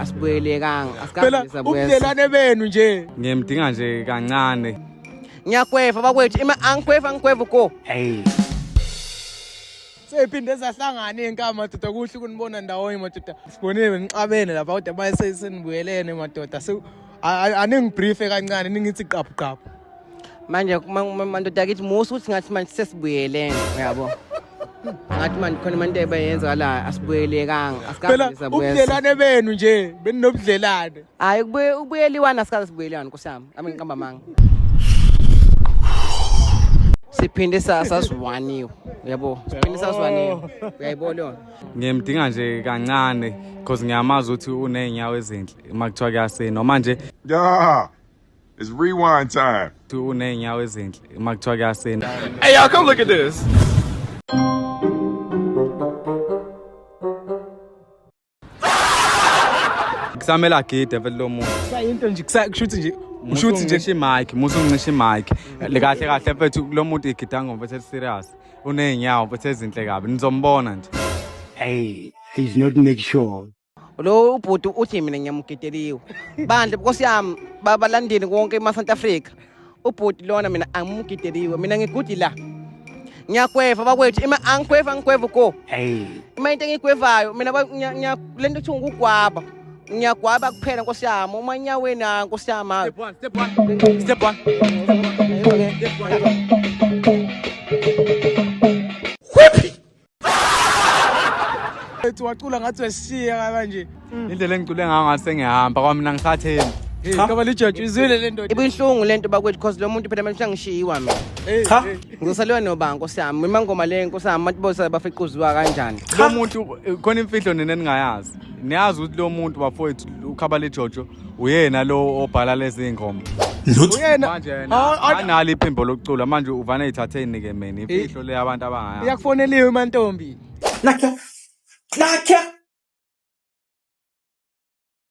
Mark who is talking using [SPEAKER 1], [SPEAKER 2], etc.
[SPEAKER 1] Asibuyelekanga,
[SPEAKER 2] Phela
[SPEAKER 1] asikabuyisa
[SPEAKER 2] ubudlelwane benu nje.
[SPEAKER 3] Ngiyemdinga nje kancane.
[SPEAKER 1] Ngiyakwefa bakwethu, angikwefa ko.
[SPEAKER 3] Hey.
[SPEAKER 2] Seyiphinde zahlangana inkama madoda kuhle ukunibona ndawonye madoda. Sibonile nixabene lapha kodwa manje senibuyelene madoda. Aningibriefe kancane ningithi qaphu qaphu.
[SPEAKER 1] Manje mandoda kithi musu ukuthi ngathi manje sesibuyelene, uyabo. Ngathi manje khona manje ebayenza la asibuyelekanga,
[SPEAKER 2] Phela
[SPEAKER 1] asikabuyisa
[SPEAKER 2] ubudlelwane benu nje, beninobudlelwane.
[SPEAKER 1] Hayi ubuyeliwana asikaze sibuyelane nkosami. Ame ngiqamba manga. Siphinde sasiwaniwe, uyabo. Siphinde sasiwaniwe. Uyayibona yona.
[SPEAKER 3] Ngiyemdinga nje kancane because ngiyamazi ukuthi uney'nyawo ezinhle makuthiwa kuyasina manje
[SPEAKER 4] Yeah, it's rewind time.
[SPEAKER 3] uney'nyawo ezinhle makuthiwa kuyasina.
[SPEAKER 4] Hey, y'all, come look at this.
[SPEAKER 3] Kusamele agide vele lo muntu.
[SPEAKER 2] Sayinto nje kushuthi nje.
[SPEAKER 3] Ushuthi nje imic, musungicisha imic. Kahle kahle mfethu lo muntu igida ngomfethu serious. Uney'nyawo mfethu ezinhle kabi. Nizombona nje.
[SPEAKER 5] Hey, he's not make sure.
[SPEAKER 1] Lo ubhuti uthi mina ngiyamgedeliwe. Bandle because yami babalandeli konke eMount Africa. Ubhuti lona mina angimgedeliwe. Mina ngigudi la. Ngiyakwefa bakwethu, angikwefa ko.
[SPEAKER 5] Hey,
[SPEAKER 1] Ima into engikwevayo mina lento kuthi ngugwaba. Ngiyagwaba kuphela Nkosi yami, uma enyaweni Nkosi yami.
[SPEAKER 3] Step one.
[SPEAKER 2] Ethi wacula ngathi weshiya kanje.
[SPEAKER 3] Indlela engicule ngayo ngase ngihamba kwami mina ngisathembi.
[SPEAKER 2] Hey, kaba lijaji izwile le ndoda.
[SPEAKER 1] Ibinhlungu lento bakwethu because lo muntu phela manje ngishiyiwa mina.
[SPEAKER 2] Cha.
[SPEAKER 1] Ngizosaliwa noba Nkosi yami, mina ngoma le Nkosi yami mathi bose bafiquziwa kanjani.
[SPEAKER 3] Lo muntu khona imfihlo nina ningayazi. Niyazi ukuthi lo muntu bafowethu uKhabale Jojo uyena lo obhala lezi ngoma.
[SPEAKER 2] Uyena.
[SPEAKER 3] Manje anali iphimbo lokucula manje uvana eyithatheni ke mina imfihlo le abantu abangayazi.
[SPEAKER 2] Iyakufoneliwe mantombi.
[SPEAKER 5] Nakya.